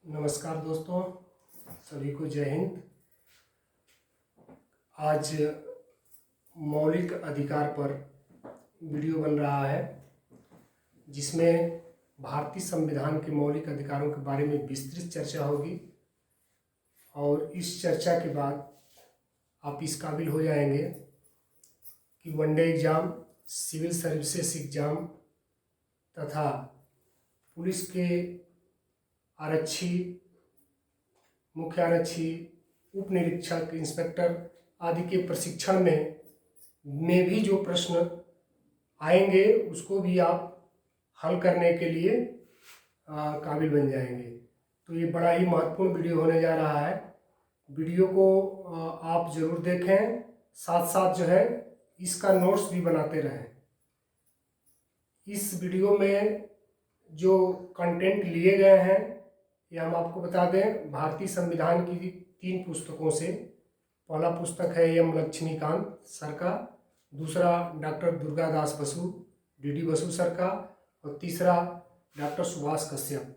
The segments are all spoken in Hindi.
नमस्कार दोस्तों, सभी को जय हिंद। आज मौलिक अधिकार पर वीडियो बन रहा है जिसमें भारतीय संविधान के मौलिक अधिकारों के बारे में विस्तृत चर्चा होगी और इस चर्चा के बाद आप इस काबिल हो जाएंगे कि one day exam, civil services exam तथा पुलिस के आरक्षी, मुख्य आरक्षी, उप निरीक्षक, इंस्पेक्टर आदि के प्रशिक्षण में भी जो प्रश्न आएंगे उसको भी आप हल करने के लिए काबिल बन जाएंगे। तो ये बड़ा ही महत्वपूर्ण वीडियो होने जा रहा है। वीडियो को आप ज़रूर देखें, साथ साथ जो है इसका नोट्स भी बनाते रहें। इस वीडियो में जो कंटेंट लिए गए हैं ये हम आपको बता दें, भारतीय संविधान की 3 पुस्तकों से। पहला पुस्तक है एम लक्ष्मीकांत सर का, दूसरा doctor Durgadas Basu, D Basu sir का, और तीसरा डॉक्टर सुभाष कश्यप।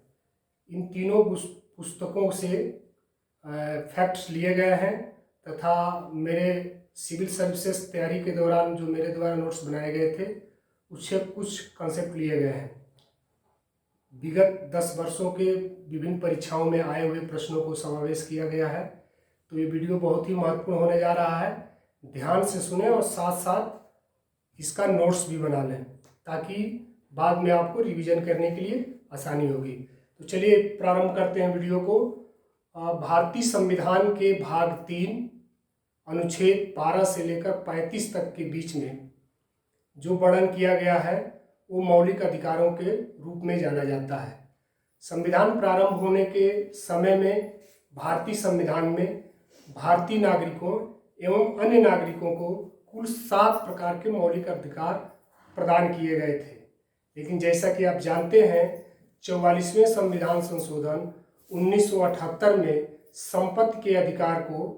इन तीनों पुस्तकों से फैक्ट्स लिए गए हैं तथा मेरे सिविल सर्विसेज तैयारी के दौरान जो मेरे द्वारा नोट्स बनाए गए थे उससे कुछ कंसेप्ट लिए गए हैं। विगत 10 वर्षों के विभिन्न परीक्षाओं में आए हुए प्रश्नों को समावेश किया गया है। तो ये वीडियो बहुत ही महत्वपूर्ण होने जा रहा है, ध्यान से सुने और साथ साथ इसका नोट्स भी बना लें ताकि बाद में आपको रिवीजन करने के लिए आसानी होगी। तो चलिए प्रारंभ करते हैं वीडियो को। भारतीय संविधान के भाग 3 अनुच्छेद 12 से लेकर 35 तक के बीच में जो वर्णन किया गया है वो मौलिक अधिकारों के रूप में जाना जाता है। संविधान प्रारंभ होने के समय में भारतीय संविधान में भारतीय नागरिकों एवं अन्य नागरिकों को कुल 7 प्रकार के मौलिक अधिकार प्रदान किए गए थे। लेकिन जैसा कि आप जानते हैं 44वें संविधान संशोधन 1978 में संपत्ति के अधिकार को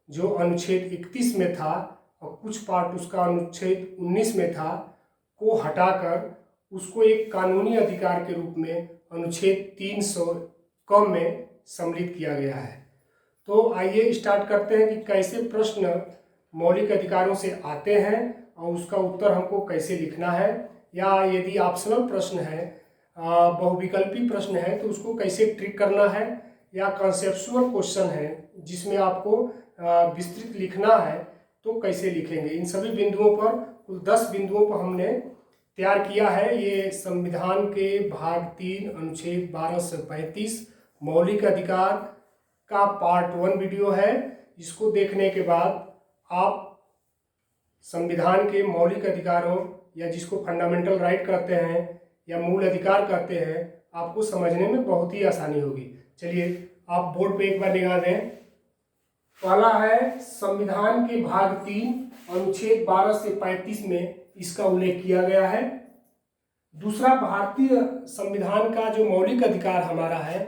जो अनुच्छेद 31 में था और कुछ पार्ट उसका अनुच्छेद 19 में था को हटाकर उसको एक कानूनी अधिकार के रूप में अनुच्छेद 300 में सम्मिलित किया गया है। तो आइए स्टार्ट करते हैं कि कैसे प्रश्न मौलिक अधिकारों से आते हैं और उसका उत्तर हमको कैसे लिखना है, या यदि ऑप्शनल प्रश्न है, बहुविकल्पी प्रश्न है तो उसको कैसे ट्रिक करना है, या कॉन्सेप्चुअल क्वेश्चन है जिसमें आपको विस्तृत लिखना है तो कैसे लिखेंगे। इन सभी बिंदुओं पर कुल 10 बिंदुओं पर हमने तैयार किया है। ये संविधान के भाग 3 अनुच्छेद 12 से 35 मौलिक अधिकार का पार्ट 1 वीडियो है। इसको देखने के बाद आप संविधान के मौलिक अधिकारों या जिसको फंडामेंटल राइट कहते हैं या मूल अधिकार कहते हैं आपको समझने में बहुत ही आसानी होगी। चलिए आप बोर्ड पे एक बार निगाह दें। पहला है संविधान के भाग 3 अनुच्छेद 12 से 35 में इसका उल्लेख किया गया है। दूसरा, भारतीय संविधान का जो मौलिक अधिकार हमारा है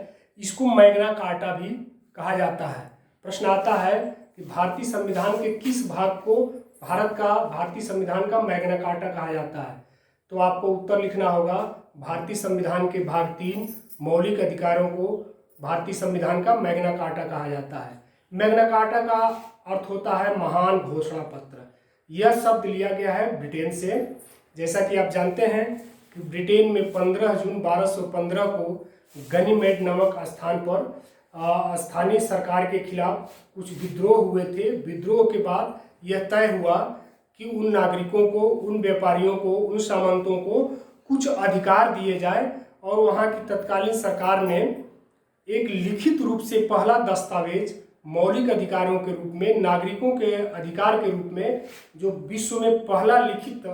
इसको मैग्ना कार्टा भी कहा जाता है। प्रश्न आता है कि भारतीय संविधान के किस भाग को भारतीय संविधान का मैग्ना कार्टा कहा जाता है। तो आपको उत्तर लिखना होगा भारतीय संविधान के भाग 3 मौलिक अधिकारों को भारतीय संविधान का मैग्ना कार्टा कहा जाता है। मैग्ना कार्टा का अर्थ होता है महान घोषणा पत्र। यह शब्द लिया गया है ब्रिटेन से। जैसा कि आप जानते हैं कि ब्रिटेन में 15 जून 1215 को गनीमेड नामक स्थान पर स्थानीय सरकार के खिलाफ कुछ विद्रोह हुए थे। विद्रोह के बाद यह तय हुआ कि उन नागरिकों को, उन व्यापारियों को, उन सामंतों को कुछ अधिकार दिए जाए, और वहाँ की तत्कालीन सरकार ने एक लिखित रूप से पहला दस्तावेज मौलिक अधिकारों के रूप में, नागरिकों के अधिकार के रूप में, जो विश्व में पहला लिखित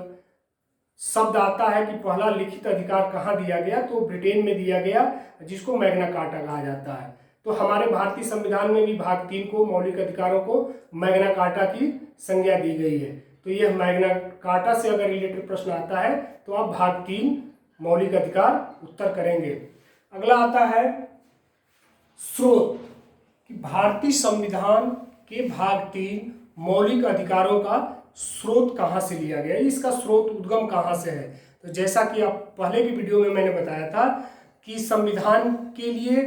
शब्द आता है कि पहला लिखित अधिकार कहाँ दिया गया, तो ब्रिटेन में दिया गया जिसको मैग्ना कार्टा कहा जाता है। तो हमारे भारतीय संविधान में भी भाग 3 को, मौलिक अधिकारों को मैग्ना कार्टा की संज्ञा दी गई है। तो यह मैग्ना कार्टा से अगर रिलेटेड प्रश्न आता है तो आप भाग 3 मौलिक अधिकार उत्तर करेंगे। अगला आता है स्रोत, कि भारतीय संविधान के भाग 3 मौलिक अधिकारों का स्रोत कहाँ से लिया गया, इसका स्रोत उद्गम कहाँ से है। तो जैसा कि आप पहले की वीडियो में मैंने बताया था कि संविधान के लिए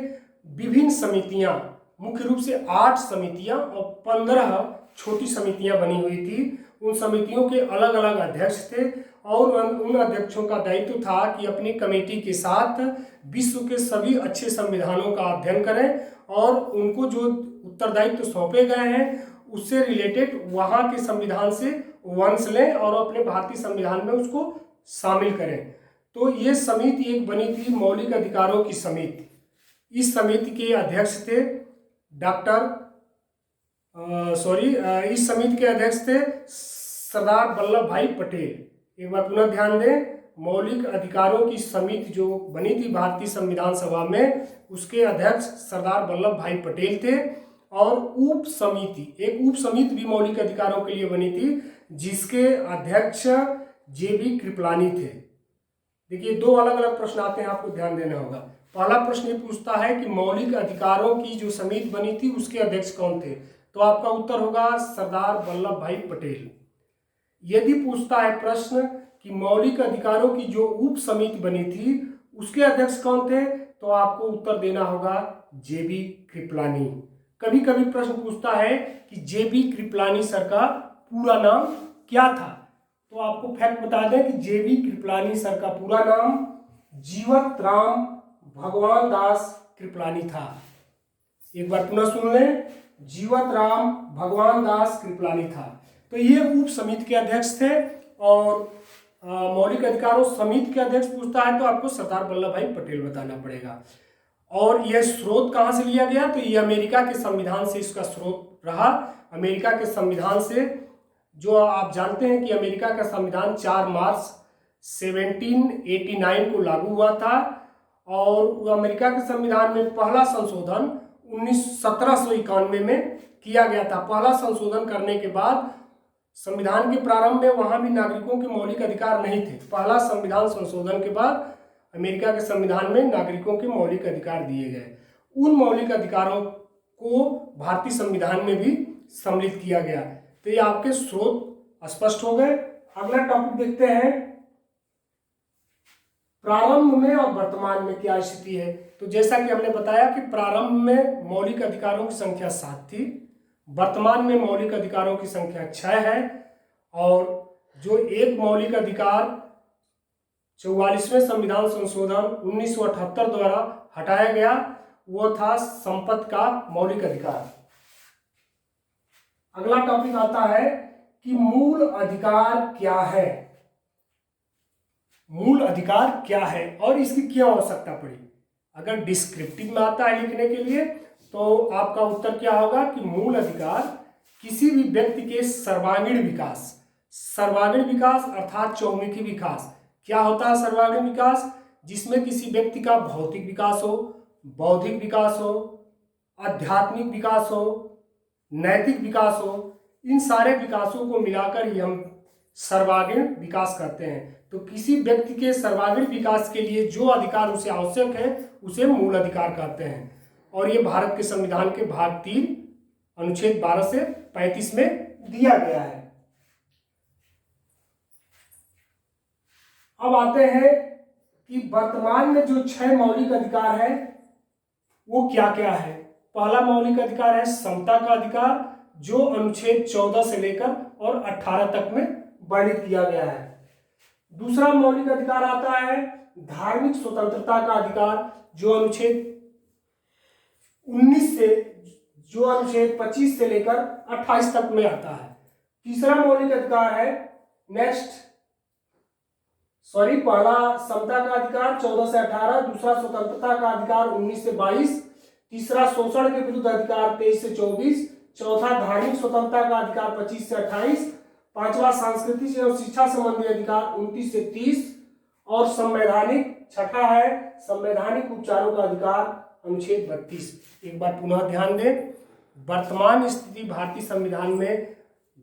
विभिन्न समितियां, मुख्य रूप से 8 समितियां और 15 छोटी समितियां बनी हुई थी। उन समितियों के अलग अलग अध्यक्ष थे और उन अध्यक्षों का दायित्व था कि अपनी कमेटी के साथ विश्व के सभी अच्छे संविधानों का अध्ययन करें और उनको जो उत्तरदायित्व सौंपे गए हैं उससे रिलेटेड वहाँ के संविधान से वंश लें और अपने भारतीय संविधान में उसको शामिल करें। तो ये समिति एक बनी थी मौलिक अधिकारों की समिति। इस समिति के अध्यक्ष थे इस समिति के अध्यक्ष थे सरदार वल्लभ भाई पटेल। एक बार पुनः ध्यान दें, मौलिक अधिकारों की समिति जो बनी थी भारतीय संविधान सभा में, उसके अध्यक्ष सरदार वल्लभ भाई पटेल थे। और उप समिति भी मौलिक अधिकारों के लिए बनी थी जिसके अध्यक्ष JB कृपलानी थे। देखिए, 2 अलग अलग प्रश्न आते हैं, आपको ध्यान देना होगा। पहला प्रश्न ये पूछता है कि मौलिक अधिकारों की जो समिति बनी थी उसके अध्यक्ष कौन थे, तो आपका उत्तर होगा सरदार वल्लभ भाई पटेल। यदि पूछता है प्रश्न कि मौलिक अधिकारों की जो उप समिति बनी थी उसके अध्यक्ष कौन थे, तो आपको उत्तर देना होगा JB कृपलानी। कभी कभी प्रश्न पूछता है कि JB कृपलानी सर का पूरा नाम क्या था, तो आपको फैक्ट बता दें कि JB कृपलानी सर का पूरा नाम जीवत राम भगवान दास कृपलानी था। एक बार पुनः सुन लें, जीवत राम भगवान दास कृपलानी था। तो ये उप समिति के अध्यक्ष थे। और मौलिक अधिकारों समिति के अध्यक्ष पूछता है तो आपको सरदार वल्लभ भाई पटेल बताना पड़ेगा। और यह स्रोत कहाँ से लिया गया, तो ये अमेरिका के संविधान से इसका स्रोत रहा। अमेरिका के संविधान से, जो आप जानते हैं कि अमेरिका का संविधान 4 मार्च 1789 को लागू हुआ था और अमेरिका के संविधान में पहला संशोधन 1791 में किया गया था। पहला संशोधन करने के बाद संविधान के प्रारंभ में वहां भी नागरिकों के मौलिक अधिकार नहीं थे। पहला संविधान संशोधन के बाद अमेरिका के संविधान में नागरिकों के मौलिक अधिकार दिए गए। उन मौलिक अधिकारों को भारतीय संविधान में भी सम्मिलित किया गया। तो ये आपके स्रोत स्पष्ट हो गए। अगला टॉपिक देखते हैं, प्रारंभ में और वर्तमान में क्या स्थिति है। तो जैसा कि हमने बताया कि प्रारंभ में मौलिक अधिकारों की संख्या 7 थी, वर्तमान में मौलिक अधिकारों की संख्या 6 है। और जो एक मौलिक अधिकार 44वें संविधान संशोधन 1978 द्वारा हटाया गया वो था संपत्ति का मौलिक अधिकार। अगला टॉपिक आता है कि मूल अधिकार क्या है। मूल अधिकार क्या है और इसकी क्या आवश्यकता पड़ी। अगर डिस्क्रिप्टिव में आता है लिखने के लिए तो आपका उत्तर क्या होगा कि मूल अधिकार किसी भी व्यक्ति के सर्वांगीण विकास अर्थात चौमुखी विकास। क्या होता है सर्वांगीण विकास, जिसमें किसी व्यक्ति का भौतिक विकास हो, बौद्धिक विकास हो, आध्यात्मिक विकास हो, नैतिक विकास हो, इन सारे विकासों को मिलाकर ही हम सर्वांगीण विकास करते हैं। तो किसी व्यक्ति के सर्वांगीण विकास के लिए जो अधिकार उसे आवश्यक है उसे मूल अधिकार कहते हैं। और ये भारत के संविधान के भाग 3 अनुच्छेद 12 से 35 में दिया गया है। अब आते हैं कि वर्तमान में जो 6 मौलिक अधिकार है वो क्या क्या है। पहला मौलिक अधिकार है समता का अधिकार, जो अनुच्छेद 14 से लेकर और 18 तक में वर्णित किया गया है। दूसरा मौलिक अधिकार आता है धार्मिक स्वतंत्रता का अधिकार, जो अनुच्छेद 25 से लेकर 28 तक में आता है। तीसरा मौलिक अधिकार है पहला समता का अधिकार 14 से 18, दूसरा स्वतंत्रता का अधिकार 19 से 22, तीसरा शोषण के विरुद्ध अधिकार 23 से 24, चौथा धार्मिक स्वतंत्रता का अधिकार 25 से 28, पांचवा सांस्कृतिक एवं शिक्षा संबंधी अधिकार 29 से 30 और छठा है संवैधानिक उपचारों का अधिकार अनुच्छेद 32। एक बार पुनः ध्यान दें, वर्तमान स्थिति भारतीय संविधान में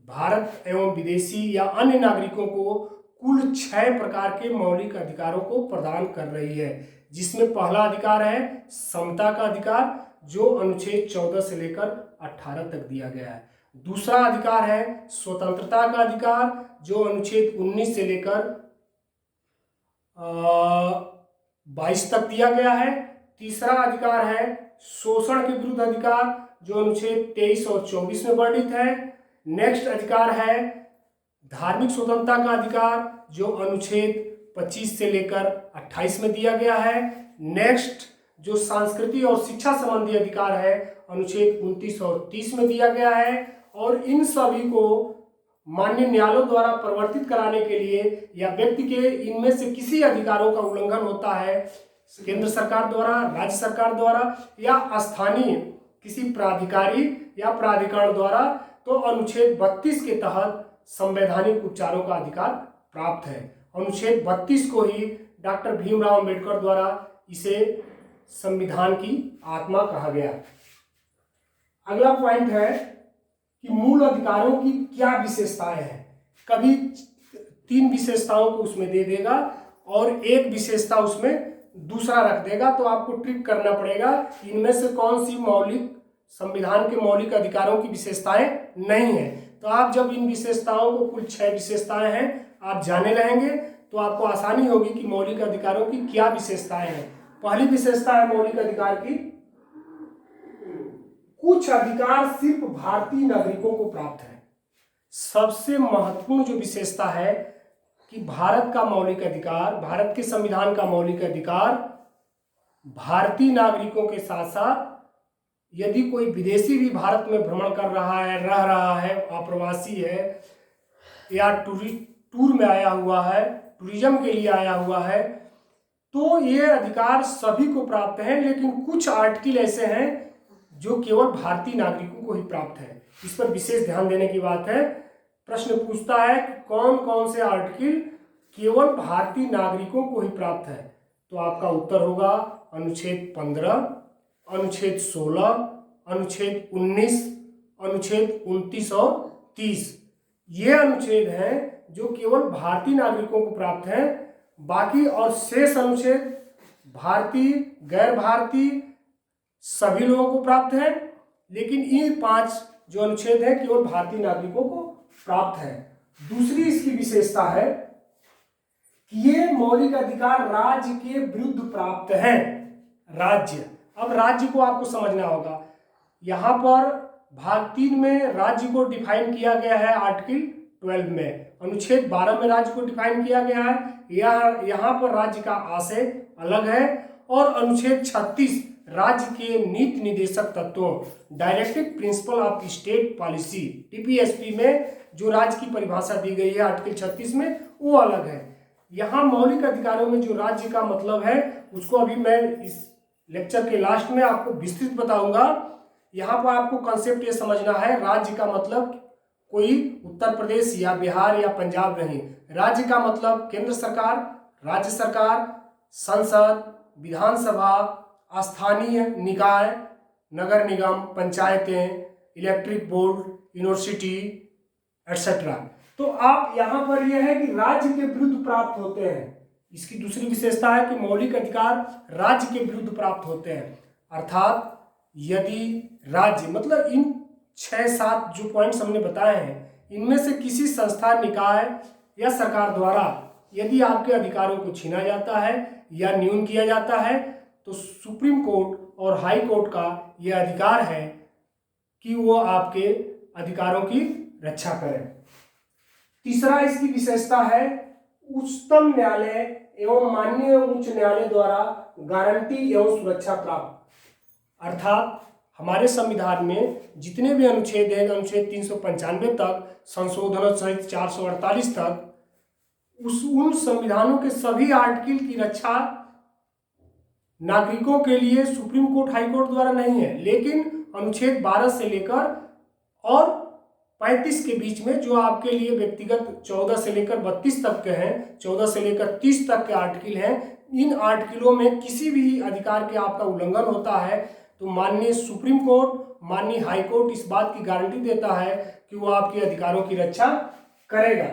भारत एवं विदेशी या अन्य नागरिकों को कुल 6 प्रकार के मौलिक अधिकारों को प्रदान कर रही है, जिसमें पहला अधिकार है समता का अधिकार, जो अनुच्छेद 14 से लेकर 18 तक दिया गया है। दूसरा अधिकार है स्वतंत्रता का अधिकार, जो अनुच्छेद 19 से लेकर 22 तक दिया गया है। तीसरा अधिकार है शोषण के विरुद्ध अधिकार, जो अनुच्छेद 23 और 24 में वर्णित है। नेक्स्ट अधिकार है धार्मिक स्वतंत्रता का अधिकार, जो अनुच्छेद 25 से लेकर 28 में दिया गया है। नेक्स्ट जो संस्कृति और शिक्षा संबंधी अधिकार है, अनुच्छेद 29 और 30 में दिया गया है। और इन सभी को माननीय न्यायालयों द्वारा परिवर्तित कराने के लिए या व्यक्ति के इनमें से किसी अधिकारों का उल्लंघन होता है केंद्र सरकार द्वारा, राज्य सरकार द्वारा या स्थानीय किसी प्राधिकारी या प्राधिकरण द्वारा, तो अनुच्छेद 32 के तहत संवैधानिक उपचारों का अधिकार प्राप्त है। अनुच्छेद 32 को ही डॉक्टर भीमराव अंबेडकर द्वारा इसे संविधान की आत्मा कहा गया। अगला पॉइंट है कि मूल अधिकारों की क्या विशेषताएं हैं। कभी 3 विशेषताओं को उसमें दे देगा और एक विशेषता उसमें दूसरा रख देगा, तो आपको ट्रिक करना पड़ेगा इनमें से कौन सी मौलिक संविधान के मौलिक अधिकारों की विशेषताएं नहीं है। तो आप जब इन विशेषताओं को, कुल 6 विशेषताएं हैं, आप जाने रहेंगे तो आपको आसानी होगी कि मौलिक अधिकारों की क्या विशेषताएं हैं। पहली विशेषता है मौलिक अधिकार की, कुछ अधिकार सिर्फ भारतीय नागरिकों को प्राप्त है। सबसे महत्वपूर्ण जो विशेषता है कि भारत का मौलिक अधिकार, भारत के संविधान का मौलिक अधिकार भारतीय नागरिकों के साथ साथ यदि कोई विदेशी भी भारत में भ्रमण कर रहा है, रह रहा है, अप्रवासी है या टूर में आया हुआ है, टूरिज्म के लिए आया हुआ है, तो ये अधिकार सभी को प्राप्त है। लेकिन कुछ आर्टिकल ऐसे हैं जो केवल भारतीय नागरिकों को ही प्राप्त है। इस पर विशेष ध्यान देने की बात है। प्रश्न पूछता है कि कौन कौन से आर्टिकल केवल भारतीय नागरिकों को ही प्राप्त है, तो आपका उत्तर होगा अनुच्छेद 15, अनुच्छेद 16, अनुच्छेद 19, अनुच्छेद 29 और 30। ये अनुच्छेद हैं जो केवल भारतीय नागरिकों को प्राप्त हैं। बाकी और शेष अनुच्छेद भारतीय, गैर भारतीय सभी लोगों को प्राप्त है। लेकिन ये 5 जो अनुच्छेद है केवल भारतीय नागरिकों को प्राप्त है। दूसरी इसकी विशेषता है कि ये मौलिक अधिकार राज्य के विरुद्ध प्राप्त हैं। राज्य, अब राज्य को आपको समझना होगा। यहां पर भाग 3 में राज्य को डिफाइन किया गया है आर्टिकल 12 में, अनुच्छेद 12 में राज्य को डिफाइन किया गया है। यहाँ पर राज्य का आशय अलग है। और अनुच्छेद 36 राज्य के नीति निर्देशक तत्वों, directive principle of state policy, DPSP में जो राज्य की परिभाषा दी गई है आर्टिकल 36 में, वो अलग है। यहाँ मौलिक अधिकारों में जो राज्य का मतलब है उसको अभी मैं इस लेक्चर के लास्ट में आपको विस्तृत बताऊंगा। यहाँ पर आपको कॉन्सेप्ट ये समझना है, राज्य का मतलब कोई उत्तर प्रदेश या बिहार या पंजाब नहीं। राज्य का मतलब केंद्र सरकार, राज्य सरकार, संसद, विधानसभा, स्थानीय निकाय, नगर निगम, पंचायतें, इलेक्ट्रिक बोर्ड, यूनिवर्सिटी एटसेट्रा। तो आप यहाँ पर यह है कि राज्य के विरुद्ध प्राप्त होते हैं। इसकी दूसरी विशेषता है कि मौलिक अधिकार राज्य के विरुद्ध प्राप्त होते हैं। अर्थात यदि राज्य, मतलब इन 6-7 जो पॉइंट्स हमने बताए हैं, इनमें से किसी संस्था, निकाय या सरकार द्वारा यदि आपके अधिकारों को छीना जाता है या न्यून किया जाता है, तो सुप्रीम कोर्ट और हाई कोर्ट का यह अधिकार है कि वो आपके अधिकारों की रक्षा करें। तीसरा इसकी विशेषता है उच्चतम न्यायालय एवं माननीय उच्च न्यायालय द्वारा गारंटी एवं सुरक्षा प्राप्त। अर्थात हमारे संविधान में जितने भी अनुच्छेद हैं, अनुच्छेद 395 तक, संशोधनों सहित 448 तक, उन संविधानों के सभी आर्टिकल की रक्षा नागरिकों के लिए सुप्रीम कोर्ट, हाई कोर्ट द्वारा नहीं है। लेकिन अनुच्छेद 12 से लेकर और 35 के बीच में जो आपके लिए व्यक्तिगत 14 से लेकर 32 तक के हैं, 14 से लेकर 30 तक के आर्टिकल हैं, इन आर्टिकलों में किसी भी अधिकार के आपका उल्लंघन होता है तो माननीय सुप्रीम कोर्ट, माननीय हाई कोर्ट इस बात की गारंटी देता है कि वो आपके अधिकारों की रक्षा करेगा।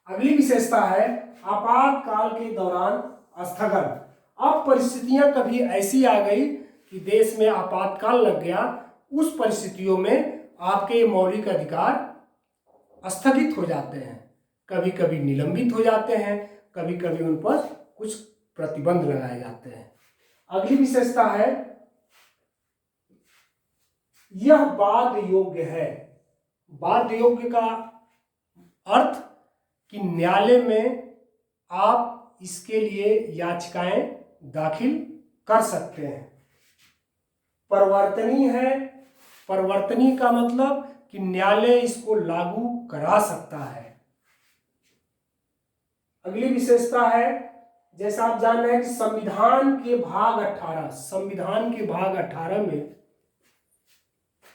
अगली विशेषता है आपातकाल के दौरान स्थगन। अब परिस्थितियां कभी ऐसी आ गई कि देश में आपातकाल लग गया, उस परिस्थितियों में आपके मौलिक अधिकार स्थगित हो जाते हैं, कभी कभी निलंबित हो जाते हैं, कभी कभी उन पर कुछ प्रतिबंध लगाए जाते हैं। अगली विशेषता है यह बाध्य योग्य है। बाध्य योग्य का अर्थ कि न्यायालय में आप इसके लिए याचिकाएं दाखिल कर सकते हैं। परिवर्तनीय है। परिवर्तनीय का मतलब कि न्यायालय इसको लागू करा सकता है। अगली विशेषता है, जैसा आप जान रहे हैं कि संविधान के भाग 18 में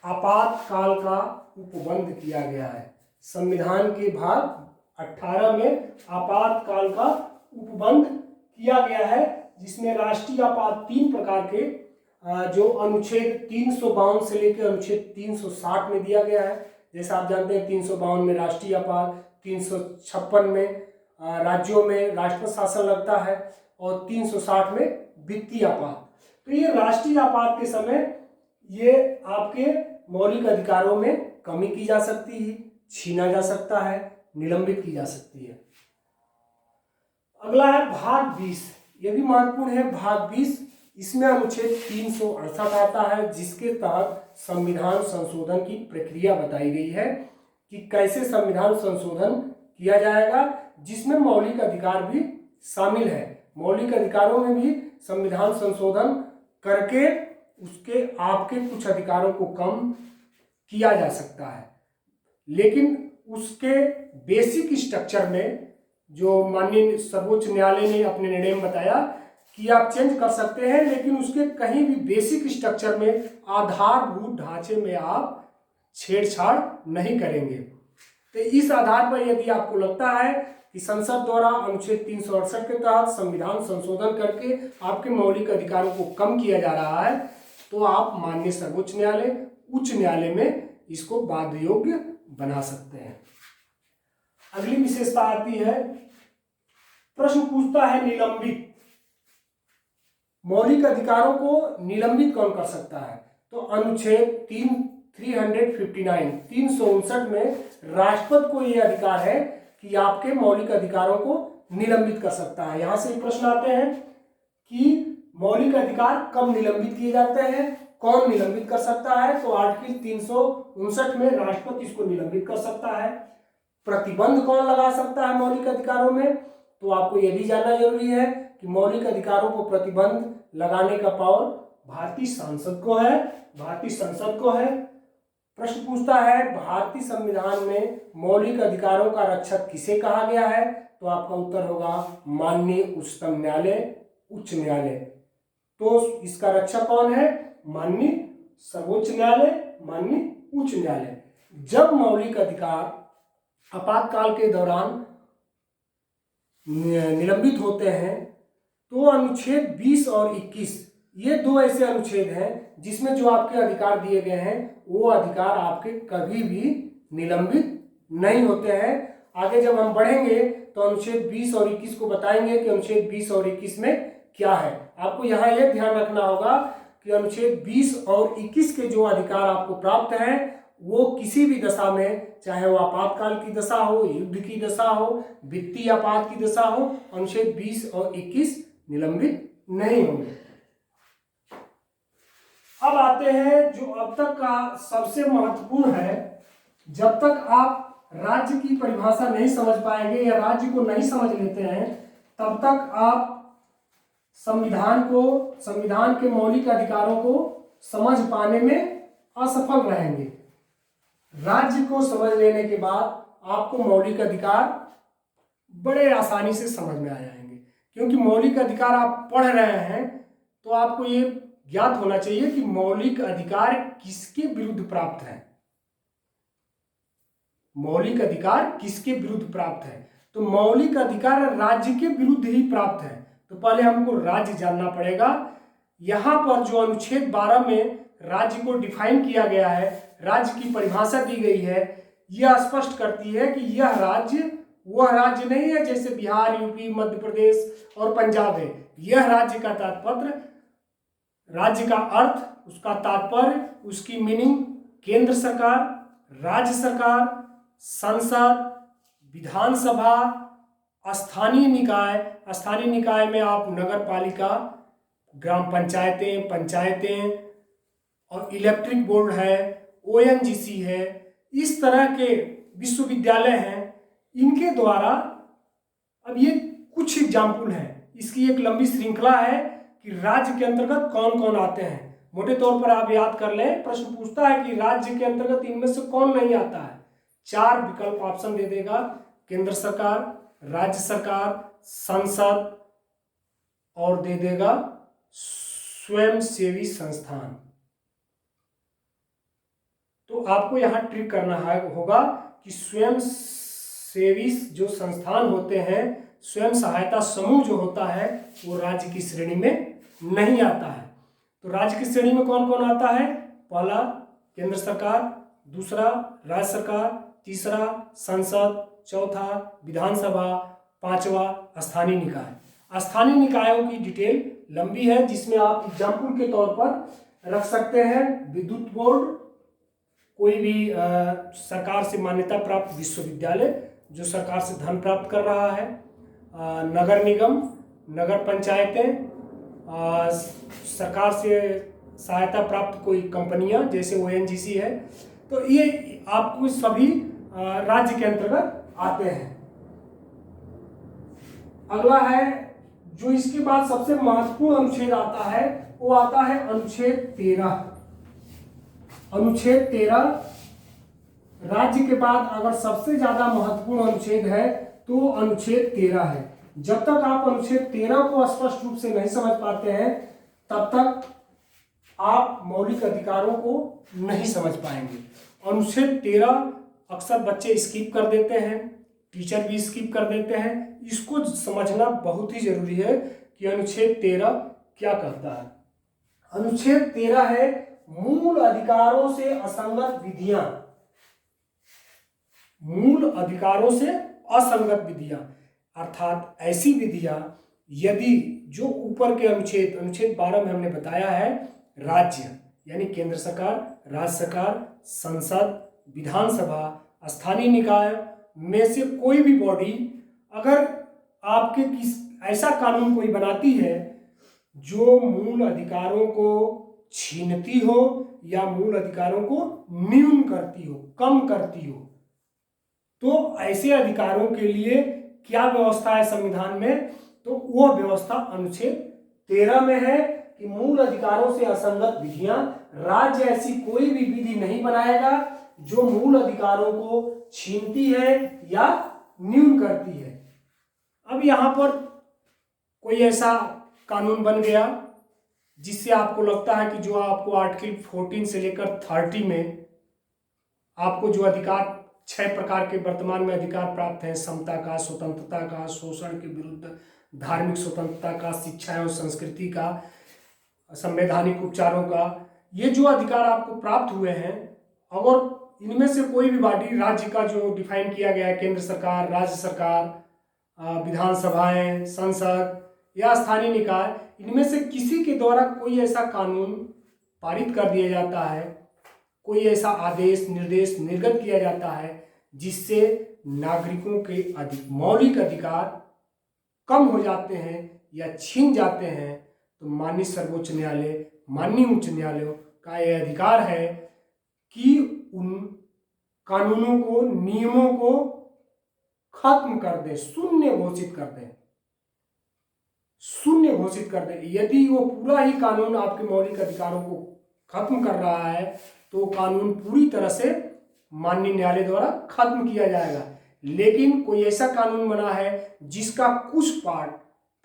आपातकाल का उपबंध किया गया है। संविधान के भाग 18 में आपातकाल का उपबंध किया गया है, जिसमें राष्ट्रीय आपात 3 प्रकार के जो अनुच्छेद 352 से लेकर अनुच्छेद 360 में दिया गया है। जैसा आप जानते हैं 352 में राष्ट्रीय आपात, 356 में राज्यों में राष्ट्रपति शासन लगता है और 360 में वित्तीय आपात। तो ये राष्ट्रीय आपात के समय ये आपके मौलिक अधिकारों में कमी की जा सकती है, छीना जा सकता है, निलंबित की जा सकती है। अगला है भाग 20। ये भी महत्वपूर्ण है। भाग 20 इसमें अनुच्छेद 368 आता है, जिसके तहत संविधान संशोधन की प्रक्रिया बताई गई है कि कैसे संविधान संशोधन किया जाएगा, जिसमें मौलिक अधिकार भी शामिल है। मौलिक अधिकारों में भी संविधान संशोधन करके उसके आपके कुछ अधिकारों को कम किया जा सकता है, लेकिन उसके बेसिक स्ट्रक्चर में जो माननीय सर्वोच्च न्यायालय ने अपने निर्णय में बताया कि आप चेंज कर सकते हैं, लेकिन उसके कहीं भी बेसिक स्ट्रक्चर में आधारभूत ढांचे में आप छेड़छाड़ नहीं करेंगे। तो इस आधार पर यदि आपको लगता है कि संसद द्वारा अनुच्छेद 368 के तहत संविधान संशोधन करके आपके मौलिक अधिकारों को कम किया जा रहा है, तो आप माननीय सर्वोच्च न्यायालय, उच्च न्यायालय में इसको बाध्य योग्य बना सकते हैं। अगली विशेषता आती है, प्रश्न पूछता है निलंबित। मौलिक अधिकारों को निलंबित कौन कर सकता है? तो अनुच्छेद 359 में राष्ट्रपति को यह अधिकार है कि आपके मौलिक अधिकारों को निलंबित कर सकता है। यहां से प्रश्न आते हैं कि मौलिक अधिकार कब निलंबित किए जाते हैं, कौन निलंबित कर सकता है? तो आर्टिकल 359 में राष्ट्रपति इसको निलंबित कर सकता है। प्रतिबंध कौन लगा सकता है मौलिक अधिकारों में? तो आपको यह भी जानना जरूरी है कि मौलिक अधिकारों को प्रतिबंध लगाने का पावर भारतीय संसद को है। भारतीय संसद को है। प्रश्न पूछता है भारतीय संविधान में मौलिक अधिकारों का रक्षक किसे कहा गया है? तो आपका उत्तर होगा माननीय उच्चतम न्यायालय, उच्च न्यायालय। तो इसका रक्षक कौन है? माननीय सर्वोच्च न्यायालय, माननीय उच्च न्यायालय। जब मौलिक अधिकार आपातकाल के दौरान निलंबित होते हैं तो अनुच्छेद 20 और 21 ये दो ऐसे अनुच्छेद हैं जिसमें जो आपके अधिकार दिए गए हैं वो अधिकार आपके कभी भी निलंबित नहीं होते हैं। आगे जब हम बढ़ेंगे तो अनुच्छेद 20 और 21 को बताएंगे कि अनुच्छेद 20 और 21 में क्या है। आपको यहाँ यह ध्यान रखना होगा कि अनुच्छेद 20 और 21 के जो अधिकार आपको प्राप्त हैं वो किसी भी दशा में, चाहे वो आपातकाल की दशा हो, युद्ध की दशा हो, वित्तीय आपात की दशा हो, अनुच्छेद 20 और 21 निलंबित नहीं होंगे। अब आते हैं जो अब तक का सबसे महत्वपूर्ण है। जब तक आप राज्य की परिभाषा नहीं समझ पाएंगे या राज्य को नहीं समझ लेते हैं, तब तक आप संविधान के मौलिक अधिकारों को समझ पाने में असफल रहेंगे। राज्य को समझ लेने के बाद आपको मौलिक अधिकार बड़े आसानी से समझ में आ जाएंगे, क्योंकि मौलिक अधिकार आप पढ़ रहे हैं तो आपको ये ज्ञात होना चाहिए कि मौलिक अधिकार किसके विरुद्ध प्राप्त है। मौलिक अधिकार किसके विरुद्ध प्राप्त है? तो मौलिक अधिकार राज्य के विरुद्ध ही प्राप्त है। तो पहले हमको राज्य जानना पड़ेगा। यहां पर जो अनुच्छेद 12 में राज्य को डिफाइन किया गया है, राज्य की परिभाषा दी गई है, यह स्पष्ट करती है कि यह राज्य वह राज्य नहीं है जैसे बिहार, यूपी, मध्य प्रदेश और पंजाब है। यह राज्य का तात्पर्य, राज्य का अर्थ, उसका तात्पर्य, उसकी मीनिंग केंद्र सरकार, राज्य सरकार, संसद, विधानसभा, स्थानीय निकाय। स्थानीय निकाय में आप नगर पालिका ग्राम पंचायतें, पंचायतें और इलेक्ट्रिक बोर्ड है, ओएनजीसी है, इस तरह के विश्वविद्यालय हैं, इनके द्वारा, अब ये कुछ एग्जाम्पल हैं, इसकी एक लंबी श्रृंखला है कि राज्य के अंतर्गत कौन कौन आते हैं। मोटे तौर पर आप याद कर लें, प्रश्न पूछता है कि राज्य के अंतर्गत इनमें से कौन नहीं आता है। 4 विकल्प ऑप्शन दे देगा, केंद्र सरकार, राज्य सरकार, संसद और दे देगा स्वयंसेवी संस्थान। तो आपको यहां ट्रिक करना होगा कि स्वयंसेवी जो संस्थान होते हैं, स्वयं सहायता समूह जो होता है, वो राज्य की श्रेणी में नहीं आता है। तो राज्य की श्रेणी में कौन कौन आता है? पहला केंद्र सरकार, दूसरा राज्य सरकार, तीसरा संसद, चौथा विधानसभा, पांचवा स्थानीय निकाय। स्थानीय निकायों की डिटेल लंबी है, जिसमें आप एग्जाम्पल के तौर पर रख सकते हैं विद्युत बोर्ड, कोई भी सरकार से मान्यता प्राप्त विश्वविद्यालय जो सरकार से धन प्राप्त कर रहा है, नगर निगम, नगर पंचायतें, सरकार से सहायता प्राप्त कोई कंपनियां जैसे ओएनजीसी है। तो ये आपको सभी राज्य के अंतर्गत आते हैं। अगला है जो इसके बाद सबसे महत्वपूर्ण अनुच्छेद आता है, वो आता है अनुच्छेद 13। अनुच्छेद 13 राज्य के बाद अगर सबसे ज्यादा महत्वपूर्ण अनुच्छेद है तो अनुच्छेद 13 है। जब तक आप अनुच्छेद 13 को स्पष्ट रूप से नहीं समझ पाते हैं, तब तक आप मौलिक अधिकारों को नहीं समझ पाएंगे। अनुच्छेद 13 अक्सर बच्चे स्किप कर देते हैं, टीचर भी स्किप कर देते हैं। इसको समझना बहुत ही जरूरी है कि अनुच्छेद 13 क्या कहता है। अनुच्छेद 13 है मूल अधिकारों से असंगत विधियां। मूल अधिकारों से असंगत विधियां अर्थात ऐसी विधियां यदि जो ऊपर के अनुच्छेद 12 में हमने बताया है, राज्य यानी केंद्र सरकार, राज्य सरकार, संसद, विधानसभा, स्थानीय निकाय में से कोई भी बॉडी अगर आपके ऐसा कानून कोई बनाती है जो मूल अधिकारों को छीनती हो या मूल अधिकारों को न्यून करती हो, कम करती हो, तो ऐसे अधिकारों के लिए क्या व्यवस्था है संविधान में? तो वो व्यवस्था अनुच्छेद 13 में है कि मूल अधिकारों से असंगत विधियां, राज्य ऐसी कोई भी विधि नहीं बनाएगा जो मूल अधिकारों को छीनती है या न्यून करती है। अब यहां पर कोई ऐसा कानून बन गया जिससे आपको लगता है कि जो आपको आर्टिकल 14 से लेकर 30 में आपको जो अधिकार 6 प्रकार के वर्तमान में अधिकार प्राप्त हैं, समता का, स्वतंत्रता का, शोषण के विरुद्ध, धार्मिक स्वतंत्रता का, शिक्षा एवं संस्कृति का, संवैधानिक उपचारों का, ये जो अधिकार आपको प्राप्त हुए हैं, अगर इनमें से कोई भी बॉडी राज्य का जो डिफाइन किया गया है, केंद्र सरकार, राज्य सरकार, विधानसभाएं, संसद या स्थानीय निकाय, इनमें से किसी के द्वारा कोई ऐसा कानून पारित कर दिया जाता है, कोई ऐसा आदेश निर्देश निर्गत किया जाता है जिससे नागरिकों के मौलिक अधिकार कम हो जाते हैं या छीन जाते हैं, तो माननीय सर्वोच्च न्यायालय, माननीय उच्च न्यायालयों का यह अधिकार है कि उन कानूनों को, नियमों को खत्म कर दे, शून्य घोषित कर दे, शून्य घोषित कर दे। यदि वो पूरा ही कानून आपके मौलिक अधिकारों को खत्म कर रहा है तो कानून पूरी तरह से माननीय न्यायालय द्वारा खत्म किया जाएगा। लेकिन कोई ऐसा कानून बना है जिसका कुछ पार्ट,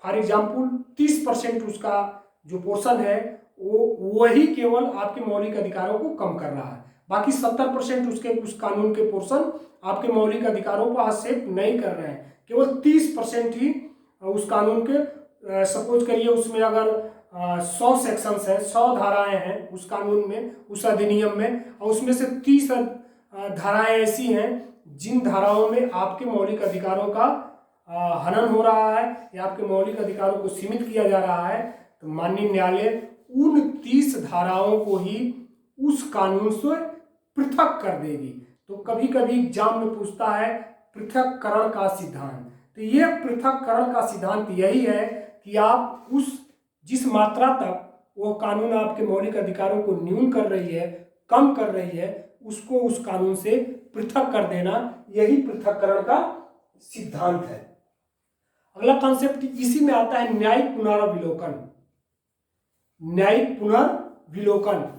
फॉर एग्जाम्पल 30% उसका जो पोर्शन है वो वही केवल आपके मौलिक अधिकारों को कम कर रहा है, बाकी 70% उसके उस कानून के पोर्शन आपके मौलिक अधिकारों को हस्तक्षेप नहीं कर रहे हैं। केवल 30% ही उस कानून के, सपोज करिए उसमें अगर 100 सेक्शंस हैं, 100 धाराएं हैं उस कानून में, उस अधिनियम में, और उसमें से 30 धाराएं ऐसी हैं जिन धाराओं में आपके मौलिक अधिकारों का हनन हो रहा है या आपके मौलिक अधिकारों को सीमित किया जा रहा है, तो माननीय न्यायालय उन 30 धाराओं को ही उस कानून से पृथक कर देगी। तो कभी कभी एग्जाम में पूछता है पृथककरण का सिद्धांत। तो ये पृथककरण का सिद्धांत यही है कि आप उस जिस मात्रा तक वो कानून आपके मौलिक अधिकारों को न्यून कर रही है, कम कर रही है, उसको उस कानून से पृथक कर देना, यही पृथक्करण का सिद्धांत है। अगला कॉन्सेप्ट इसी में आता है न्यायिक पुनर्विलोकन। न्यायिक पुनर्विलोकन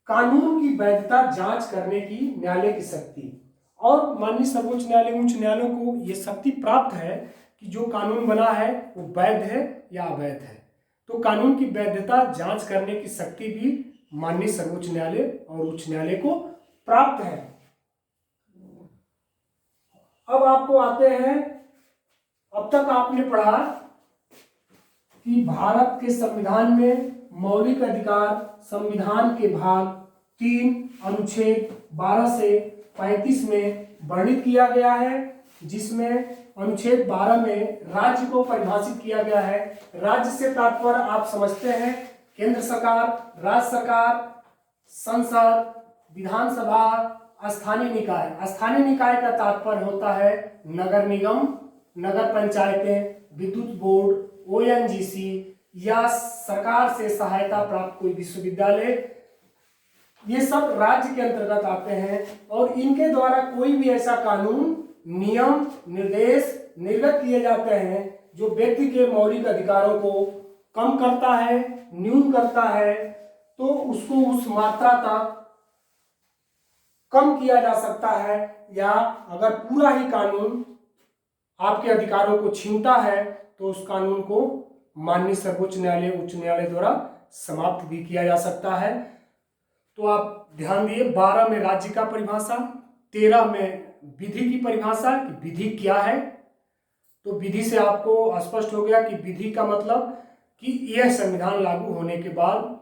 कानून की वैधता जांच करने की न्यायालय की शक्ति, और माननीय सर्वोच्च न्यायालय, उच्च न्यायालयों को यह शक्ति प्राप्त है कि जो कानून बना है वो वैध है या अवैध है। तो कानून की वैधता जांच करने की शक्ति भी माननीय सर्वोच्च न्यायालय और उच्च न्यायालय को प्राप्त है। अब आपको आते हैं, अब तक आपने पढ़ा कि भारत के संविधान में मौलिक अधिकार संविधान के भाग 3 अनुच्छेद 12 से 35 में वर्णित किया गया है, जिसमें अनुच्छेद 12 में राज्य को परिभाषित किया गया है। राज्य से तात्पर्य आप समझते हैं केंद्र सरकार, राज्य सरकार, संसद, विधानसभा, स्थानीय निकाय। स्थानीय निकाय का तात्पर्य होता है नगर निगम, नगर पंचायतें, विद्युत बोर्ड, ओएनजीसी या सरकार से सहायता प्राप्त कोई विश्वविद्यालय, ये सब राज्य के अंतर्गत आते हैं। और इनके द्वारा कोई भी ऐसा कानून, नियम, निर्देश निर्गत किए जाते हैं जो व्यक्ति के मौलिक अधिकारों को कम करता है, न्यून करता है, तो उसको उस मात्रा तक कम किया जा सकता है, या अगर पूरा ही कानून आपके अधिकारों को छीनता है तो उस कानून को माननीय सर्वोच्च न्यायालय, उच्च न्यायालय द्वारा समाप्त भी किया जा सकता है। तो आप ध्यान दिए, 12 में राज्य का परिभाषा, 13 में विधि की परिभाषा कि विधि क्या है। तो विधि से आपको स्पष्ट हो गया कि विधि का मतलब कि यह संविधान लागू होने के बाद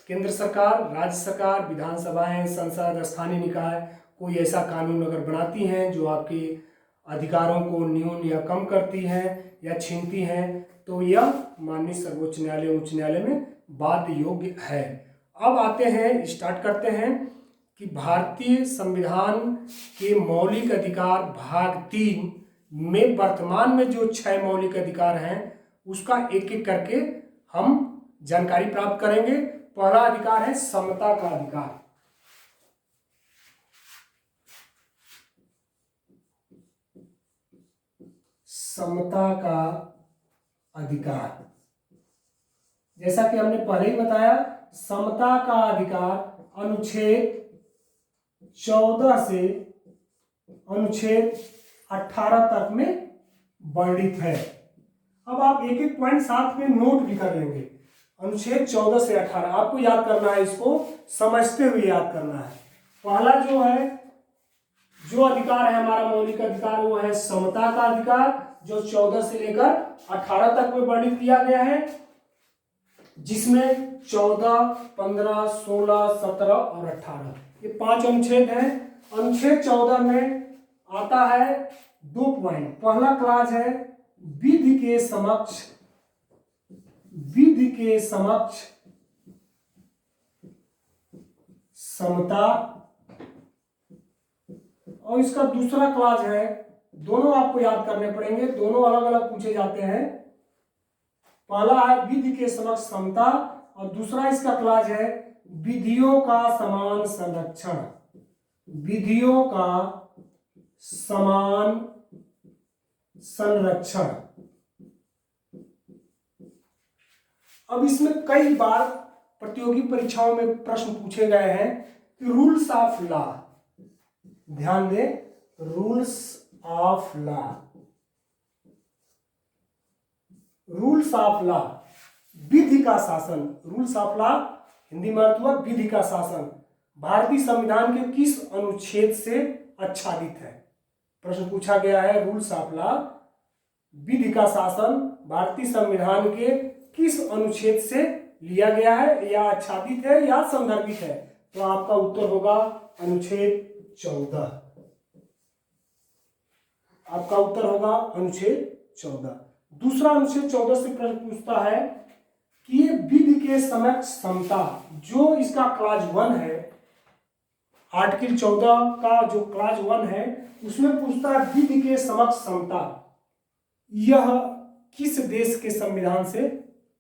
केंद्र सरकार, राज्य सरकार, विधानसभाएं, संसद, स्थानीय निकाय कोई ऐसा कानून अगर बनाती हैं जो आपके अधिकारों को न्यून या कम करती हैं या छीनती हैं, तो यह माननीय सर्वोच्च न्यायालय, उच्च न्यायालय में बाध्य योग्य है। अब आते हैं, स्टार्ट करते हैं कि भारतीय संविधान के मौलिक अधिकार भाग 3 में वर्तमान में जो 6 मौलिक अधिकार हैं उसका एक एक करके हम जानकारी प्राप्त करेंगे। पहला अधिकार है समता का अधिकार। समता का अधिकार, जैसा कि हमने पहले ही बताया, समता का अधिकार अनुच्छेद 14 से अनुच्छेद 18 तक में वर्णित है। अब आप एक एक पॉइंट साथ में नोट भी कर लेंगे। अनुच्छेद 14 से 18 आपको याद करना है, इसको समझते हुए याद करना है। पहला जो है, जो अधिकार है हमारा मौलिक अधिकार, वो है समता का अधिकार, जो 14 से लेकर 18 तक में वर्णित किया गया है, जिसमें 14, 15, 16, 17 और 18 ये 5 अनुच्छेद हैं। अनुच्छेद 14 में आता है 2 पॉइंट। पहला क्लास है विधि के समक्ष, विधि के समक्ष समता, और इसका दूसरा क्लास है, दोनों आपको याद करने पड़ेंगे, दोनों अलग अलग पूछे जाते हैं। पहला है विधि के समक्ष समता और दूसरा इसका क्लास है विधियों का समान संरक्षण, विधियों का समान संरक्षण। अब इसमें कई बार प्रतियोगी परीक्षाओं में प्रश्न पूछे गए हैं कि रूल्स ऑफ लॉ, ध्यान दें, rules of law, rules of law, विधि का शासन। रूल्स ऑफ लॉ हिंदी में अर्थ हुआ विधि का शासन, भारतीय संविधान के किस अनुच्छेद से आच्छादित है? प्रश्न पूछा गया है, रूल्स ऑफ लॉ, विधि का शासन भारतीय संविधान के किस अनुच्छेद से लिया गया है या आच्छादित है या संदर्भित है? तो आपका उत्तर होगा अनुच्छेद 14। आपका उत्तर होगा अनुच्छेद 14। दूसरा अनुच्छेद 14 से प्रश्न पूछता है कि ये विधि के समक्ष समता, जो इसका क्लाज 1 है, आर्टिकल 14 का जो क्लाज 1 है उसमें पूछता है विधि के समक्ष समता, यह किस देश के संविधान से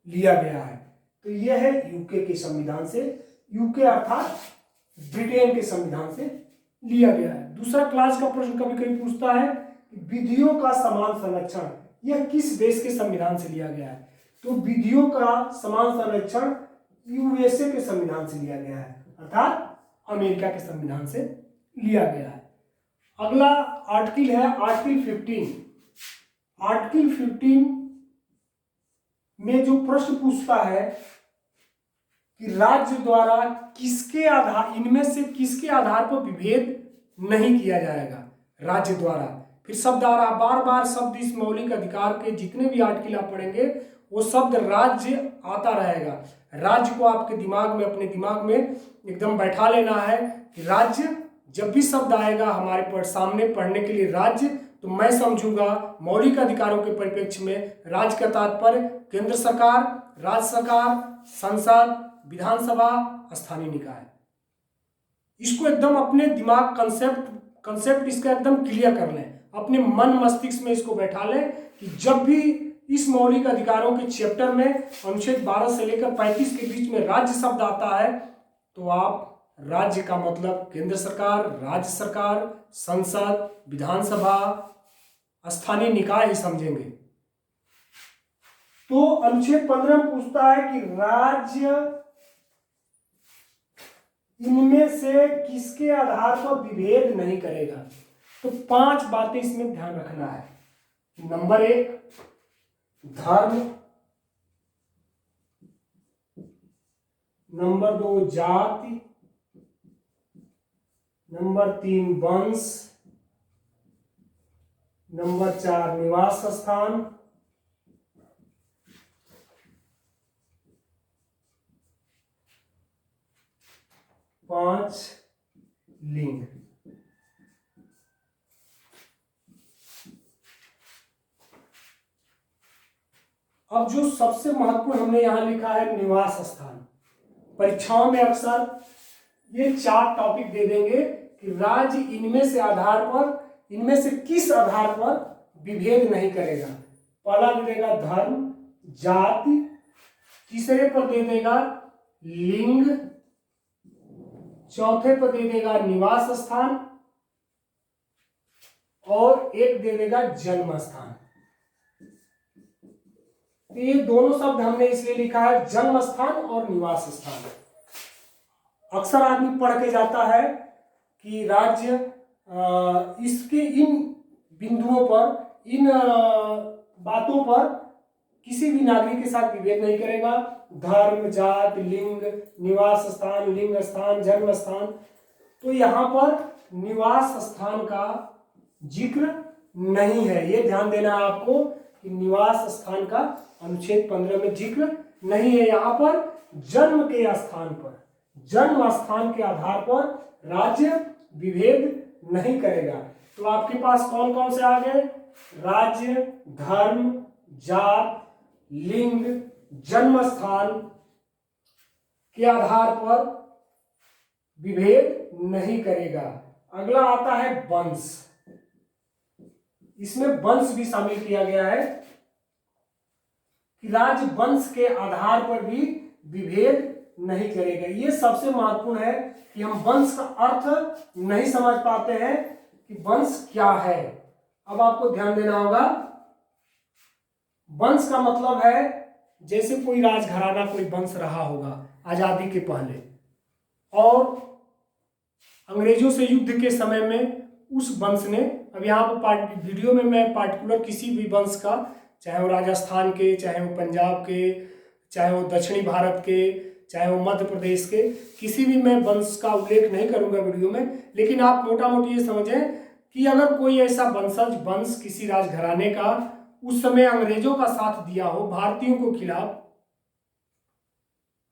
लिया गया है? तो यह है यूके के संविधान से, यूके अर्थात ब्रिटेन के संविधान से लिया गया है। दूसरा क्लास का प्रश्न कभी कभी पूछता है कि विधियों का समान संरक्षण यह किस देश के संविधान से लिया गया है? तो विधियों का समान संरक्षण यूएसए के संविधान से लिया गया है, अर्थात अमेरिका के संविधान से लिया गया है। अगला आर्टिकल है आर्टिकल 15। आर्टिकल 15 में जो प्रश्न पूछता है कि राज्य द्वारा किसके आधार, इनमें से किसके आधार पर विभेद नहीं किया जाएगा? राज्य द्वारा। फिर शब्द आ रहा, बार बार शब्द इस मौलिक अधिकार के जितने भी आर्टिकल आप पढ़ेंगे वो शब्द राज्य आता रहेगा। राज्य को आपके दिमाग में, अपने दिमाग में एकदम बैठा लेना है कि राज्य, जब भी शब्द आएगा हमारे सामने पढ़ने के लिए राज्य, तो मैं समझूंगा मौलिक अधिकारों के परिप्रेक्ष्य में राज्य का तात्पर्य केंद्र सरकार, राज्य सरकार, संसद, विधानसभा, स्थानीय निकाय। इसको एकदम अपने दिमाग कंसेप्ट इसका एकदम क्लियर कर लें, अपने मन मस्तिष्क में इसको बैठा लें कि जब भी इस मौलिक अधिकारों के चैप्टर में अनुच्छेद 12 से लेकर 35 के बीच में राज्य शब्द आता है तो आप राज्य का मतलब केंद्र सरकार, राज्य सरकार, संसद, विधानसभा, स्थानीय निकाय ही समझेंगे। तो अनुच्छेद 15 में पूछता है कि राज्य इनमें से किसके आधार पर विभेद नहीं करेगा? तो 5 बातें इसमें ध्यान रखना है। नंबर 1 धर्म, नंबर 2 जाति, नंबर 3 वंश, नंबर 4 निवास स्थान, 5 लिंग। अब जो सबसे महत्वपूर्ण हमने यहां लिखा है निवास स्थान। परीक्षाओं में अक्सर ये 4 टॉपिक दे देंगे कि राज्य इनमें से आधार पर, इनमें से किस आधार पर विभेद नहीं करेगा। पहला दे देगा धर्म, जाति, तीसरे पर दे देगा लिंग, चौथे पर दे देगा निवास स्थान और एक दे देगा जन्म स्थान। तो ये दोनों शब्द हमने इसलिए लिखा है जन्म स्थान और निवास स्थान। अक्सर आदमी पढ़ के जाता है कि राज्य इसके इन बिंदुओं पर, इन बातों पर किसी भी नागरिक के साथ विभेद नहीं करेगा। धर्म, जाति, लिंग, निवास स्थान, लिंग स्थान, जन्म स्थान। तो यहाँ पर निवास स्थान का जिक्र नहीं है, ये ध्यान देना है आपको कि निवास स्थान का अनुच्छेद 15 में जिक्र नहीं है। यहाँ पर जन्म के स्थान पर, जन्म स्थान के आधार पर राज्य विभेद नहीं करेगा। तो आपके पास कौन कौन से आ गए? राज्य, धर्म, जात, लिंग, जन्म स्थान के आधार पर विभेद नहीं करेगा। अगला आता है वंश। इसमें वंश भी शामिल किया गया है कि राज्य वंश के आधार पर भी विभेद नहीं करेगा। ये सबसे महत्वपूर्ण है कि हम वंश का अर्थ नहीं समझ पाते हैं कि वंश क्या है। अब आपको ध्यान देना होगा, वंश का मतलब है जैसे कोई राजघराना, कोई वंश रहा होगा आजादी के पहले और अंग्रेजों से युद्ध के समय में उस वंश ने, अब यहाँ पर वीडियो में मैं पार्टिकुलर किसी भी वंश का, चाहे वो राजस्थान के, चाहे वो पंजाब के, चाहे वो दक्षिणी भारत के, चाहे वो मध्य प्रदेश के, किसी भी मैं वंश का उल्लेख नहीं करूंगा वीडियो में, लेकिन आप मोटा मोटी ये समझें कि अगर कोई ऐसा वंशज वंश किसी राजघराने का उस समय अंग्रेजों का साथ दिया हो भारतीयों को खिलाफ,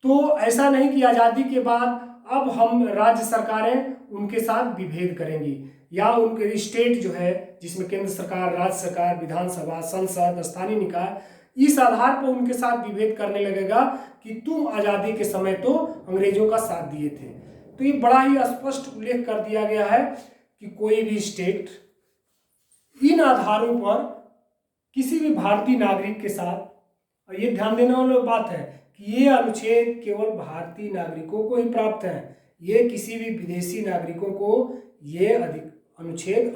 तो ऐसा नहीं कि आज़ादी के बाद अब हम राज्य सरकारें उनके साथ विभेद करेंगी या उनके स्टेट जो है जिसमें केंद्र सरकार, राज्य सरकार, विधानसभा, संसद, स्थानीय निकाय, इस आधार पर उनके साथ विभेद करने लगेगा कि तुम आज़ादी के समय तो अंग्रेजों का साथ दिए थे। तो ये बड़ा ही स्पष्ट उल्लेख कर दिया गया है कि कोई भी स्टेट इन आधारों पर किसी भी भारतीय नागरिक के साथ, और ये ध्यान देने वाली बात है कि ये अनुच्छेद केवल भारतीय नागरिकों को ही प्राप्त है, ये किसी भी विदेशी नागरिकों को ये अनुच्छेद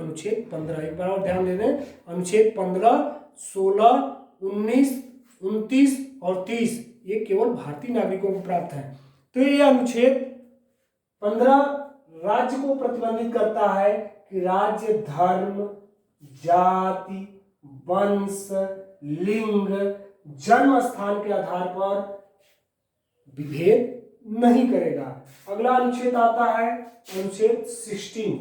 15, एक बार और ध्यान दे दें, अनुच्छेद 15, 16, 19, 29 और 30 ये केवल भारतीय नागरिकों को प्राप्त है। तो ये अनुच्छेद 15 राज्य को प्रतिबंधित करता है कि राज्य धर्म, जाति, वंश, लिंग, जन्म स्थान के आधार पर विभेद नहीं करेगा। अगला अनुच्छेद आता है अनुच्छेद 16,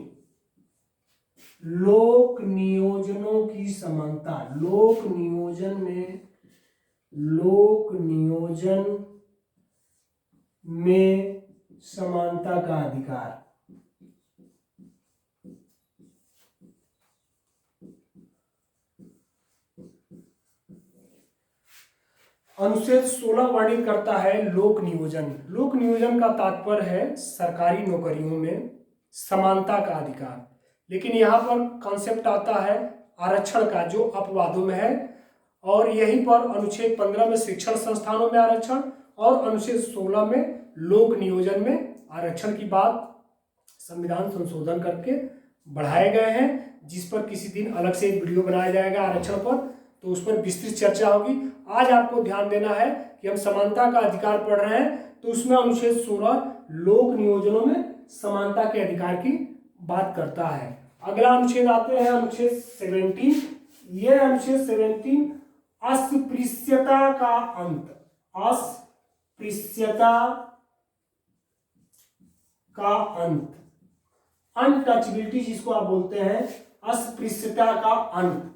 लोक नियोजनों की समानता। लोक नियोजन में समानता का अधिकार। अनुच्छेद 16 वर्णित करता है लोक नियोजन। लोक नियोजन का तात्पर्य है सरकारी नौकरियों में समानता का अधिकार। लेकिन यहाँ पर कॉन्सेप्ट आता है आरक्षण का, जो अपवादों में है, और यहीं पर अनुच्छेद 15 में शिक्षण संस्थानों में आरक्षण और अनुच्छेद 16 में लोक नियोजन में आरक्षण की बात संविधान संशोधन करके बढ़ाए गए हैं, जिस पर किसी दिन अलग से एक वीडियो बनाया जाएगा आरक्षण पर, तो उस पर विस्तृत चर्चा होगी। आज आपको ध्यान देना है कि हम समानता का अधिकार पढ़ रहे हैं, तो उसमें अनुच्छेद 16 लोक नियोजनों में समानता के अधिकार की बात करता है। अगला अनुच्छेद आते हैं अनुच्छेद 17। यह अनुच्छेद 17 अस्पृश्यता का अंत, अस्पृश्यता का अंत, अनटचबिलिटी जिसको आप बोलते हैं, अस्पृश्यता का अंत।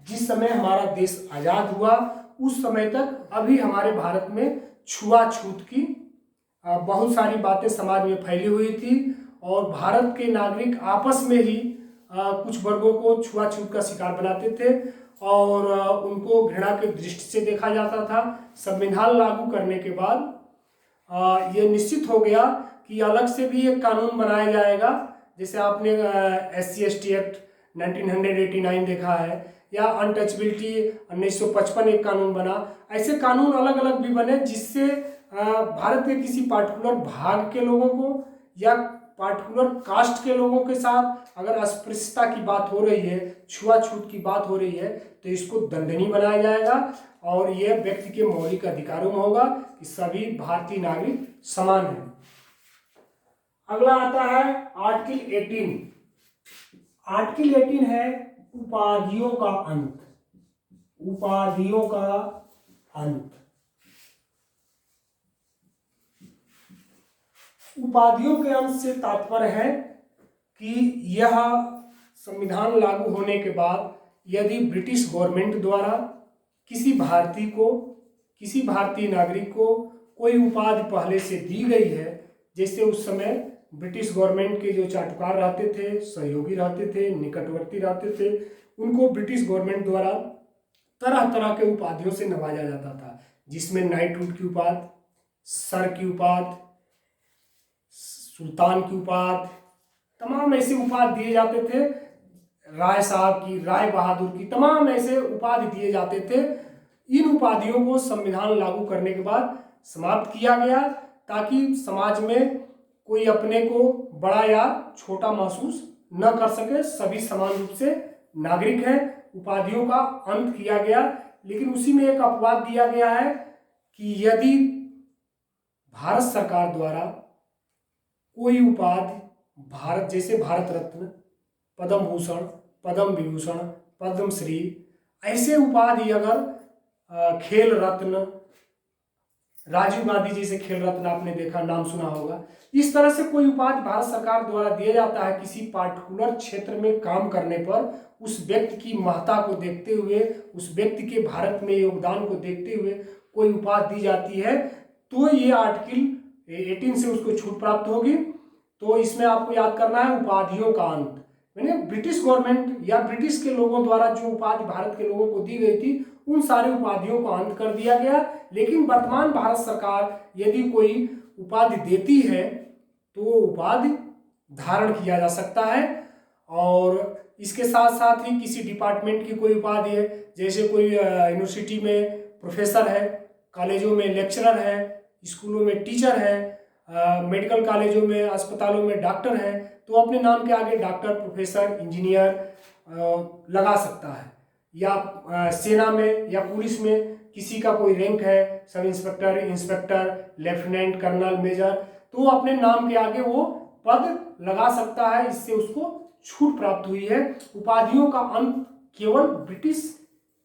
जिस समय हमारा देश आजाद हुआ उस समय तक अभी हमारे भारत में छुआछूत की बहुत सारी बातें समाज में फैली हुई थी, और भारत के नागरिक आपस में ही कुछ वर्गों को छुआछूत का शिकार बनाते थे और उनको घृणा के दृष्टि से देखा जाता था। संविधान लागू करने के बाद ये निश्चित हो गया कि अलग से भी एक कानून बनाया जाएगा, जैसे आपने SC/ST एक्ट 1989 देखा है, या अनटचबिलिटी 1955 एक कानून बना। ऐसे कानून अलग अलग भी बने जिससे भारत के किसी पार्टिकुलर भाग के लोगों को या पार्टिकुलर कास्ट के लोगों के साथ अगर अस्पृश्यता की बात हो रही है, छुआछूत की बात हो रही है, तो इसको दंडनीय बनाया जाएगा और यह व्यक्ति के मौलिक अधिकारों में होगा कि सभी भारतीय नागरिक समान हैं। अगला आता है आर्टिकल 18। आर्टिकल 18 है उपाधियों का अंत, उपाधियों का अंत। उपाधियों के अंत से तात्पर्य है कि यह संविधान लागू होने के बाद यदि ब्रिटिश गवर्नमेंट द्वारा किसी भारतीय को, किसी भारतीय नागरिक को कोई उपाधि पहले से दी गई है, जैसे उस समय ब्रिटिश गवर्नमेंट के जो चाटुकार रहते थे, सहयोगी रहते थे, निकटवर्ती रहते थे, उनको ब्रिटिश गवर्नमेंट द्वारा तरह तरह के उपाधियों से नवाजा जाता था, जिसमें नाइटहुड की उपाधि, सर की उपाधि, सुल्तान की उपाधि, तमाम ऐसे उपाधि दिए जाते थे, राय साहब की, राय बहादुर की, तमाम ऐसे उपाधि दिए जाते थे। इन उपाधियों को संविधान लागू करने के बाद समाप्त किया गया ताकि समाज में कोई अपने को बड़ा या छोटा महसूस न कर सके, सभी समान रूप से नागरिक हैं। उपाधियों का अंत किया गया, लेकिन उसी में एक अपवाद दिया गया है कि यदि भारत सरकार द्वारा कोई उपाधि भारत, जैसे भारत रत्न, पद्म भूषण, पद्म विभूषण, पद्मश्री, ऐसे उपाधि अगर खेल रत्न, राजीव गांधी जैसे खेल रत्न आपने देखा, नाम सुना होगा, इस तरह से कोई उपाधि भारत सरकार द्वारा दिया जाता है किसी पार्टिकुलर क्षेत्र में काम करने पर, उस व्यक्ति की महत्ता को देखते हुए, उस व्यक्ति के भारत में योगदान को देखते हुए कोई उपाधि दी जाती है, तो ये आर्टिकल 18 से उसको छूट प्राप्त होगी। तो इसमें आपको याद करना है उपाधियों का अंत, मैंने ब्रिटिश गवर्नमेंट या ब्रिटिश के लोगों द्वारा जो उपाधि भारत के लोगों को दी गई थी, उन सारी उपाधियों को अंत कर दिया गया। लेकिन वर्तमान भारत सरकार यदि कोई उपाधि देती है तो वो उपाधि धारण किया जा सकता है, और इसके साथ साथ ही किसी डिपार्टमेंट की कोई उपाधि है, जैसे कोई यूनिवर्सिटी में प्रोफेसर है, कॉलेजों में लेक्चरर है, स्कूलों में टीचर है, मेडिकल कॉलेजों में, अस्पतालों में डॉक्टर है, तो अपने नाम के आगे डॉक्टर, प्रोफेसर, इंजीनियर लगा सकता है। या सेना में या पुलिस में किसी का कोई रैंक है, sub inspector, inspector, lieutenant, colonel, major, तो वो अपने नाम के आगे वो पद लगा सकता है। इससे उसको छूट प्राप्त हुई है। उपाधियों का अंत केवल ब्रिटिश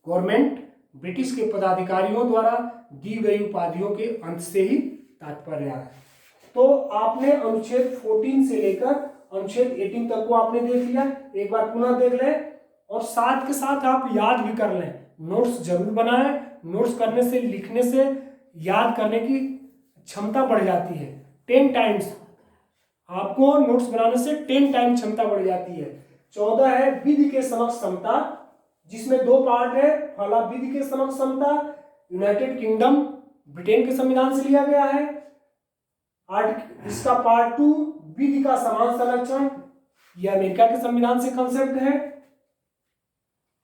गवर्नमेंट, ब्रिटिश के पदाधिकारियों द्वारा दी गई उपाधियों के अंत से ही तात्पर्य है। तो आपने अनुच्छेद 14 से लेकर अनुच्छेद 18 तक को आपने देख लिया। एक बार पुनः देख लें और साथ के साथ आप याद भी कर लें। नोट्स जरूर बनाएं। नोट्स करने से, लिखने से याद करने की क्षमता बढ़ जाती है 10 टाइम्स। आपको नोट्स बनाने से 10 टाइम क्षमता बढ़ जाती है। 14 है विधि के समक्ष समता, जिसमें 2 पार्ट है। पहला विधि के समक्ष समता यूनाइटेड किंगडम ब्रिटेन के संविधान से लिया गया है। इसका पार्ट 2 विधि का समान संरक्षण, यह अमेरिका के संविधान से कंसेप्ट है।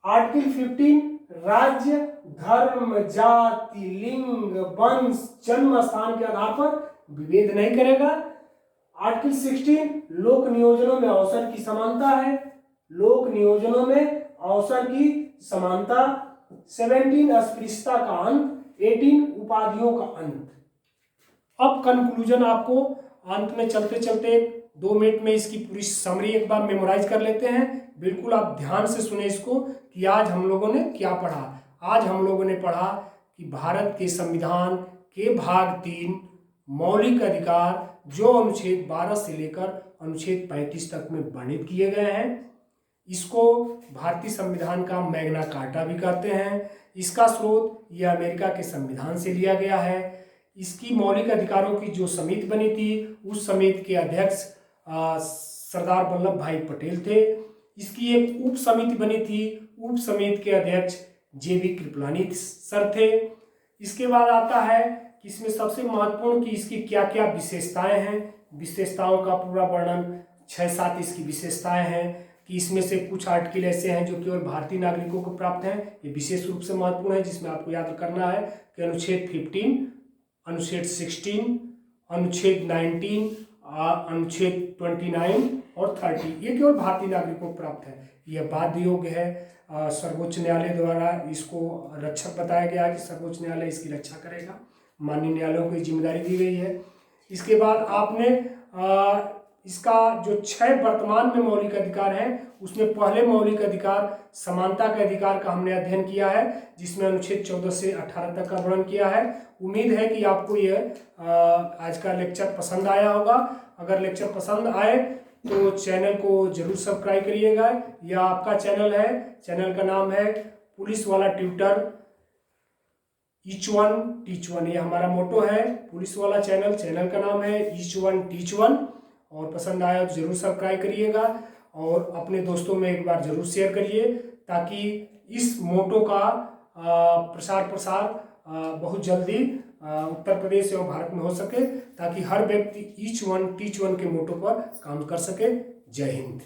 आर्टिकल 15 राज्य, धर्म, जाति, लिंग, वंश, जन्म स्थान के आधार पर विभेद नहीं करेगा। आर्टिकल 16 लोक नियोजनों में अवसर की समानता है। लोक नियोजनों में अवसर की समानता। 17 अस्पृश्यता का अंत। 18 उपाधियों का अंत। अब कंक्लूजन आपको अंत में चलते चलते 2 मिनट में इसकी पूरी समरी एक बार मेमोराइज कर लेते हैं। बिल्कुल आप ध्यान से सुने इसको कि आज हम लोगों ने क्या पढ़ा। आज हम लोगों ने पढ़ा कि भारत के संविधान के भाग 3 मौलिक अधिकार जो अनुच्छेद 12 से लेकर अनुच्छेद 35 तक में वर्णित किए गए हैं, इसको भारतीय संविधान का मैग्ना कार्टा भी कहते हैं। इसका स्रोत यह अमेरिका के संविधान से लिया गया है। इसकी मौलिक अधिकारों की जो समिति बनी थी, उस समिति के अध्यक्ष सरदार वल्लभ भाई पटेल थे। इसकी एक उप समिति बनी थी, उप समिति के अध्यक्ष JB कृपलानी सर थे। इसके बाद आता है कि इसमें सबसे महत्वपूर्ण कि इसकी क्या क्या विशेषताएं हैं। विशेषताओं का पूरा वर्णन 6-7 इसकी विशेषताएं हैं कि इसमें से कुछ आर्टिकल ऐसे हैं जो केवल भारतीय नागरिकों को प्राप्त हैं। ये विशेष रूप से महत्वपूर्ण है, जिसमें आपको याद करना है कि अनुच्छेद 15, अनुच्छेद 16, अनुच्छेद 19, अनुच्छेद 29 और 30 ये केवल भारतीय नागरिकों को प्राप्त है। यह बाध्य योग्य है। सर्वोच्च न्यायालय द्वारा इसको रक्षक बताया गया है कि सर्वोच्च न्यायालय इसकी रक्षा करेगा। माननीय न्यायालयों को जिम्मेदारी दी गई है। इसके बाद आपने इसका जो 6 वर्तमान में मौलिक अधिकार हैं, उसमें पहले मौलिक अधिकार समानता के अधिकार का हमने अध्ययन किया है, जिसमें अनुच्छेद 14 से 18 तक का वर्णन किया है। उम्मीद है कि आपको यह आज का लेक्चर पसंद आया होगा। अगर लेक्चर पसंद आए तो चैनल को जरूर सब्सक्राइब करिएगा। यह आपका चैनल है। चैनल का नाम है पुलिस वाला tutor, each one teach one, ये हमारा मोटो है। पुलिस वाला चैनल का नाम है ईच वन टीच वन। और पसंद आया तो जरूर सब्सक्राइब करिएगा और अपने दोस्तों में एक बार जरूर शेयर करिए, ताकि इस मोटो का प्रसार बहुत जल्दी उत्तर प्रदेश एवं भारत में हो सके, ताकि हर व्यक्ति ईच वन टीच वन के मोटो पर काम कर सके। जय हिंद।